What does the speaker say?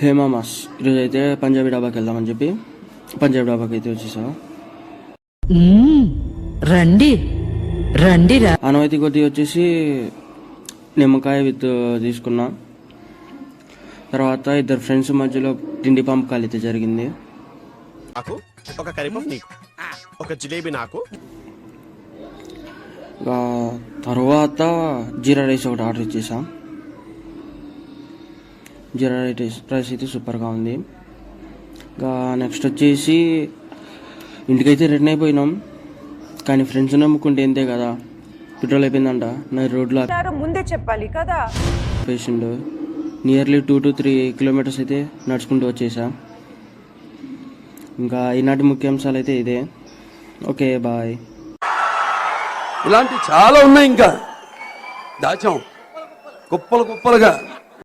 హే మామాస్, ఈరోజు అయితే పంజాబీ డాబాకి వెళ్దామని చెప్పి పంజాబీ డాబాకి అయితే వచ్చేసా. రండి రండి. అనుమతి కొద్ది వచ్చేసి నిమ్మకాయ విత్ తీసుకున్నా. తర్వాత ఇద్దరు ఫ్రెండ్స్ మధ్యలో తిండి పంపకాలు అయితే జరిగింది. ఒక కరిపప్పు నీకు, ఒక జిలేబీ నాకు. తర్వాత జీరా రైస్ ఒకటి ఆర్డర్ ఇచ్చేసాం. జీరా రైస్ అయితే సూపర్గా ఉంది. ఇంకా నెక్స్ట్ వచ్చేసి ఇంటికైతే రిటర్న్ అయిపోయినాం. కానీ ఫ్రెండ్స్ నమ్ముకుంటే ఎంతే కదా, పెట్రోల్ అయిపోయిందంట. నా రోడ్లో ముందే చెప్పాలి కదా. పేషెంట్ నియర్లీ 2 to 3 kilometers అయితే నడుచుకుంటూ వచ్చేసా. ఇంకా ఈనాటి ముఖ్యాంశాలు అయితే ఇదే. Okay, bye. ఇలాంటి చాలా ఉన్నాయి, ఇంకా దాచాం కుప్పలు కుప్పలుగా.